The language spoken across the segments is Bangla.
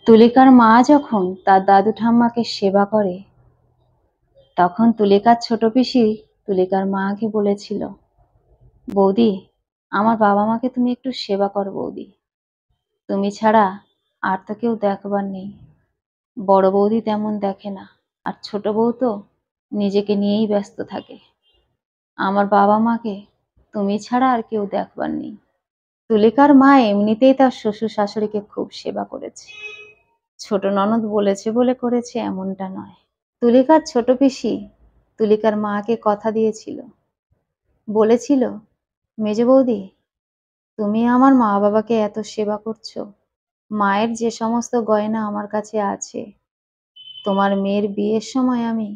তুলিকার মা যখন তার দাদু ঠাম্মাকে সেবা করে, তখন তুলিকার ছোট পিসি তুলিকার মাকে বলেছিল, বৌদি, আমার বাবা মাকে তুমি একটু সেবা করো বৌদি, তুমি ছাড়া আর তো কেউ দেখবার নেই। বড় বৌদি তেমন দেখে না, আর ছোট বউ তো নিজেকে নিয়েই ব্যস্ত থাকে। আমার বাবা মাকে তুমি ছাড়া আর কেউ দেখবার নেই। তুলিকার মা এমনিতেই তার শ্বশুর শাশুড়িকে খুব সেবা করেছে, ছোট ননদ বলেছে বলে করেছে এমনটা নয়। তুলিকার ছোট পিসি তুলিকার মাকে কথা দিয়েছিল, বলেছিল, মেজ বৌদি, তুমি আমার মা বাবাকে এত সেবা করছো, মায়ের যে সমস্ত গয়না আমার কাছে আছে, তোমার মেয়ের বিয়ের সময় আমি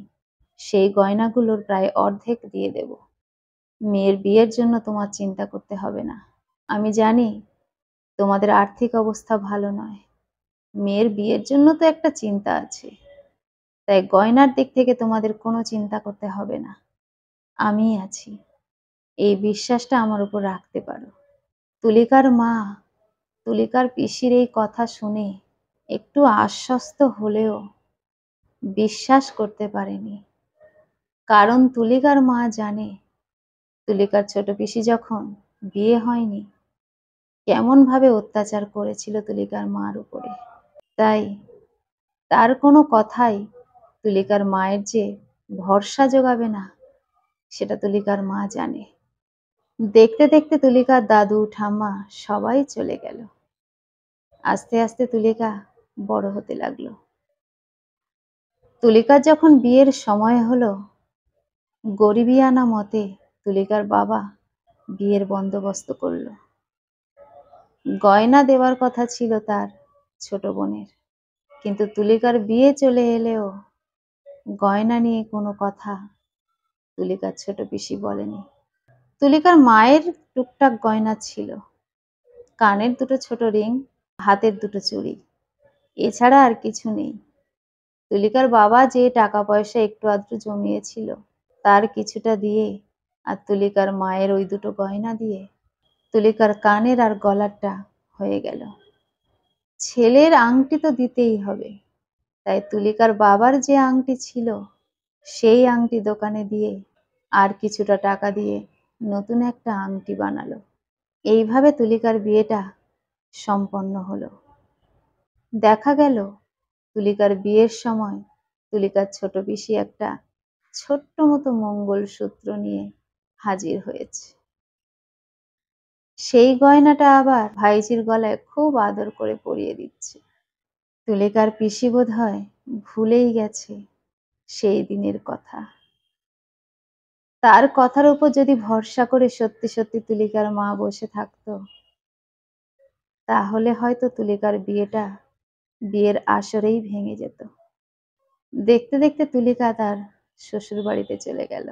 সেই গয়নাগুলোর প্রায় অর্ধেক দিয়ে দেব। মেয়ের বিয়ের জন্য তোমার চিন্তা করতে হবে না। আমি জানি তোমাদের আর্থিক অবস্থা ভালো নয়, মেয়ের বিয়ের জন্য তো একটা চিন্তা আছে, তাই গয়নার দিক থেকে তোমাদের কোনো চিন্তা করতে হবে না, আমি আছি, এই বিশ্বাসটা আমার উপর রাখতে পারো। তুলিকার মা তুলিকার পিসির এই কথা শুনে একটু আশ্বস্ত হলেও বিশ্বাস করতে পারেনি, কারণ তুলিকার মা জানে তুলিকার ছোট পিসি যখন বিয়ে হয়নি কেমন ভাবে অত্যাচার করেছিল তুলিকার মার উপরে। তাই তার কোনো কথাই তুলিকার মায়ের যে ভরসা জোগাবে না, সেটা তুলিকার মা জানে। দেখতে দেখতে তুলিকার দাদু ঠাম্মা সবাই চলে গেল। আস্তে আস্তে তুলিকা বড় হতে লাগলো। তুলিকার যখন বিয়ের সময় হলো, গরিবিয়ানা মতে তুলিকার বাবা বিয়ের বন্দোবস্ত করলো। গয়না দেওয়ার কথা ছিল তার ছোট বোনের, কিন্তু তুলিকার বিয়ে চলে এলেও গয়না নিয়ে কোনো কথা তুলিকার ছোট পিসি বলেনি। তুলিকার মায়ের টুকটাক গয়না ছিল, কানের দুটো ছোট রিং, হাতের দুটো চুড়ি, এছাড়া আর কিছু নেই। তুলিকার বাবা যে টাকা পয়সা একটু আধটু জমিয়েছিল তার কিছুটা দিয়ে আর তুলিকার মায়ের ওই দুটো গয়না দিয়ে তুলিকার কানের আর গলারটা হয়ে গেল। ছেলের আংটি তো দিতেই হবে, তাই তুলিকার বাবার যে আংটি ছিল সেই আংটি দোকানে দিয়ে আর কিছুটা টাকা দিয়ে নতুন একটা আংটি বানালো। এইভাবে তুলিকার বিয়েটা সম্পন্ন হলো। দেখা গেল তুলিকার বিয়ের সময় তুলিকার ছোট পিসি একটা ছোট্ট মতো মঙ্গলসূত্র নিয়ে হাজির হয়েছে। সেই গয়নাটা আবার ভাইঝির গলায় খুব আদর করে পরিয়ে দিচ্ছে। তুলিকার পিসি বোধহয় ভুলেই গেছে সেই দিনের কথা। তার কথার উপর যদি ভরসা করে সত্যি সত্যি তুলিকার মা বসে থাকতো, তাহলে হয়তো তুলিকার বিয়েটা বিয়ের আসরেই ভেঙে যেত। দেখতে দেখতে তুলিকা তার শ্বশুর বাড়িতে চলে গেল।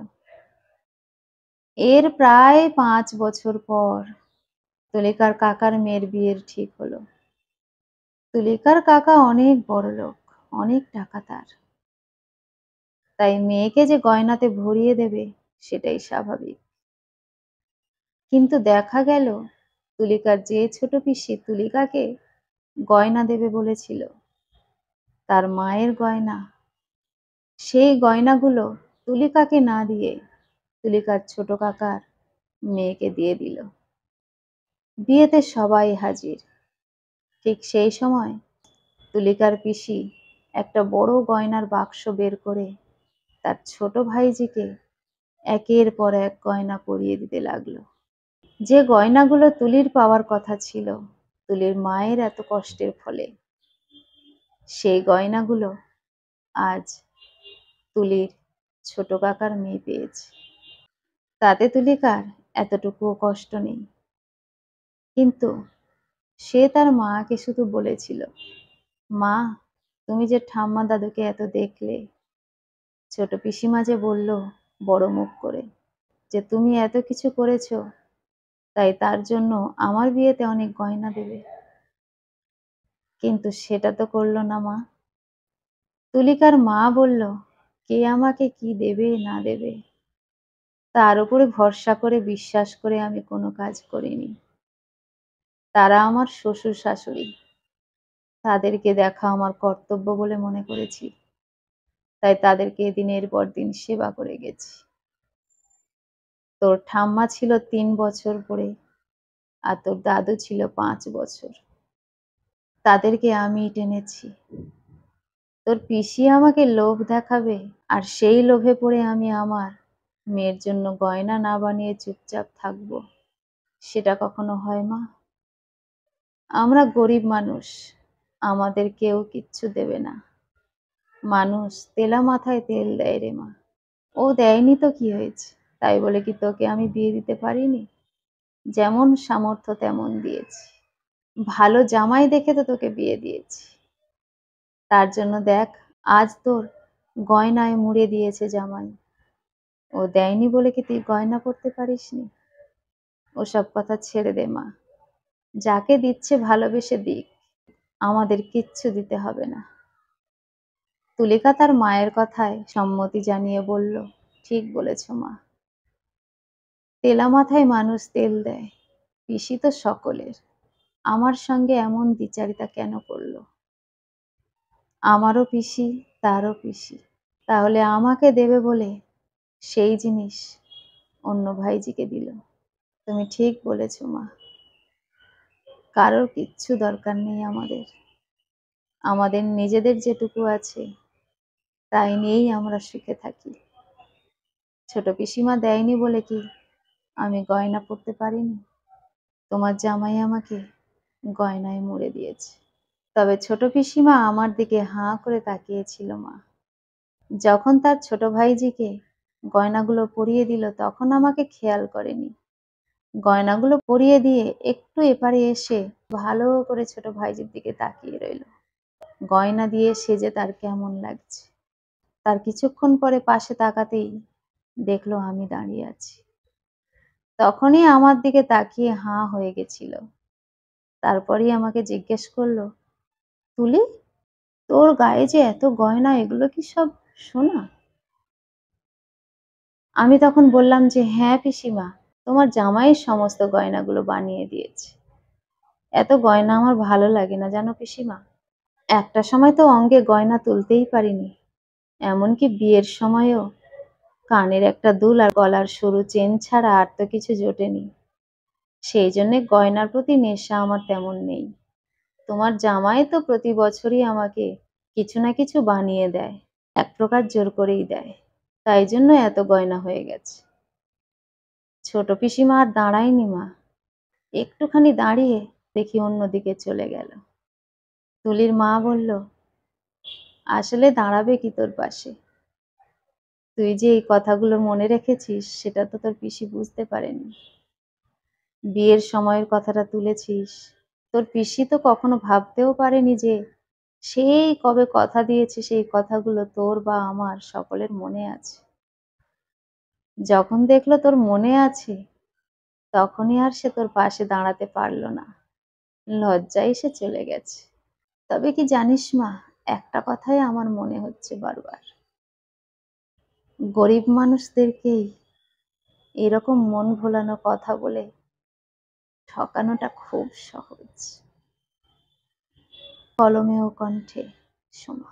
এর প্রায় 5 বছর পর তুলিকার কাকার মেয়ের বিয়ের ঠিক হলো। তুলিকার কাকা অনেক বড়লোক, অনেক টাকা তার, তাই মেয়েকে যে গয়নাতে ভরিয়ে দেবে সেটাই স্বাভাবিক। কিন্তু দেখা গেল তুলিকার যে ছোট পিসি তুলিকাকে গয়না দেবে বলেছিল, তার মায়ের গয়না, সেই গয়নাগুলো তুলিকাকে না দিয়ে তুলিকার ছোট কাকার মেয়েকে দিয়ে দিল। বিয়েতে সবাই হাজির। ঠিক সেই সময় তুলিকার পিসি একটা বড় গয়নার বাক্স বের করে তার ছোট ভাইজিকে একের পর এক গয়না পরিয়ে দিতে লাগলো। যে গয়নাগুলো তুলির পাওয়ার কথা ছিল তুলির মায়ের এত কষ্টের ফলে, সেই গয়নাগুলো আজ তুলির ছোট কাকার মেয়ে পেয়েছে। তাতে তুলিকার এতটুকুও কষ্ট নেই, কিন্তু সে তার মাকে শুধু বলেছিল, মা, তুমি যে ঠাম্মা দাদুকে এত দেখলে, ছোট পিসিমা যে বলল বড় মুখ করে যে তুমি এত কিছু করেছো, তাই তার জন্য আমার বিয়েতে অনেক গয়না দেবে, কিন্তু সেটা তো করলো না মা। তুলিকার মা বলল, কে আমাকে কি দেবে না দেবে তার উপরে ভরসা করে বিশ্বাস করে আমি কোনো কাজ করিনি। তারা আমার শ্বশুর শাশুড়ি, তাদেরকে দেখা আমার কর্তব্য বলে মনে করেছি, তাই তাদেরকে দিনের পর দিন সেবা করে গেছি। তোর ঠাম্মা ছিল 3 বছর পড়ে, আর তোর দাদু ছিল 5 বছর। তাদেরকে আমিই টেনেছি। তোর পিসি আমাকে লোভ দেখাবে, আর সেই লোভে পড়ে আমি আমার মেয়ের জন্য গয়না না বানিয়ে চুপচাপ থাকবো, সেটা কখনো হয় মা? আমরা গরিব মানুষ, আমাদের কেউ কিচ্ছু দেবে না। মানুষ তেলা মাথায় তেল দেয় রে মা। ও দেয়নি তো কি হয়েছে, তাই বলে কি তোকে আমি বিয়ে দিতে পারিনি? যেমন সামর্থ্য তেমন দিয়েছি। ভালো জামাই দেখে তো তোকে বিয়ে দিয়েছি। তার জন্য দেখ, আজ তোর গয়নায় মুড়ে দিয়েছে জামাই। ও দেয়নি বলে কি তুই গয়না পরতে পারিসনি? ওসব কথা ছেড়ে দে মা। যাকে দিচ্ছে ভালোবেসে দিক, আমাদের কিচ্ছু দিতে হবে না। তুলিকা তার মায়ের কথায় সম্মতি জানিয়ে বলল, ঠিক বলেছ মা। তেলা মাথায় মানুষ তেল দেয়, পিসি তো সকলের। আমার সঙ্গে এমন দ্বিচারিতা কেন করলো? আমারও পিসি, তারও পিসি। তাহলে আমাকে দেবে বলে সেই জিনিস অন্য ভাইজিকে দিল। তুমি ঠিক বলেছ মা। কারোর কিচ্ছু দরকার নেই আমাদের। আমাদের নিজেদের যেটুকু আছে তাই নিয়েই আমরা সুখে থাকি। ছোট পিসিমা দেয়নি বলে কি আমি গয়না পরতে পারিনি? তোমার জামাই আমাকে গয়নায় মুড়ে দিয়েছে। তবে ছোট পিসিমা আমার দিকে হাঁ করে তাকিয়েছিল মা। যখন তার ছোট ভাইজিকে গয়নাগুলো পরিয়ে দিল তখন আমাকে খেয়াল করেনি। গয়নাগুলো পরিয়ে দিয়ে একটু এপারে এসে ভালো করে ছোট ভাইজির দিকে তাকিয়ে রইল। গয়না দিয়ে সেজে তার কেমন লাগছে। তার কিছুক্ষণ পরে পাশে তাকাতেই দেখলো আমি দাঁড়িয়ে আছি। তখনই আমার দিকে তাকিয়ে হাঁ হয়ে গেছিল। তারপরেই আমাকে জিজ্ঞেস করলো, তুলি, তোর গায়ে যে এত গয়না, এগুলো কি সব সোনা? আমি তখন বললাম যে, হ্যাঁ পিসিমা, তোমার জামাই সমস্ত গয়নাগুলো বানিয়ে দিয়েছে। এত গয়না আমার ভালো লাগে না জানো পিসিমা। একটা সময় তো অঙ্গে গয়না তুলতেই পারিনি, এমনকি বিয়ের সময়ও কানের একটা দুল আর গলার সরু চেন ছাড়া আর তো কিছু জোটেনি। সেই জন্যে গয়নার প্রতি নেশা আমার তেমন নেই। তোমার জামাই তো প্রতি বছরই আমাকে কিছু না কিছু বানিয়ে দেয়, এক প্রকার জোর করেই দেয়, তাই জন্য এত গয়না হয়ে গেছে। ছোট পিসিমা আর দাঁড়ায়নি মা, একটুখানি দাঁড়িয়ে দেখি অন্যদিকে চলে গেল। তুলির মা বলল, আসলে দাঁড়াবে কি তোর পাশে? তুই যে এই কথাগুলো মনে রেখেছিস সেটা তো তোর পিসি বুঝতে পারেনি। বিয়ের সময়ের কথাটা তুলেছিস, তোর পিসি তো কখনো ভাবতেও পারেনি যে সেই কবে কথা দিয়েছে সেই কথাগুলো তোর বা আমার সকলের মনে আছে। যখন দেখলো তোর মনে আছে তখনই আর সে তোর পাশে দাঁড়াতে পারলো না, লজ্জায় সে চলে গেছে। তবে কি জানিস মা, একটা কথাই আমার মনে হচ্ছে বারবার, গরিব মানুষদেরকেই এরকম মন ভোলানো কথা বলে ঠকানোটা খুব সহজ। কলমে ও কণ্ঠে, সোমা।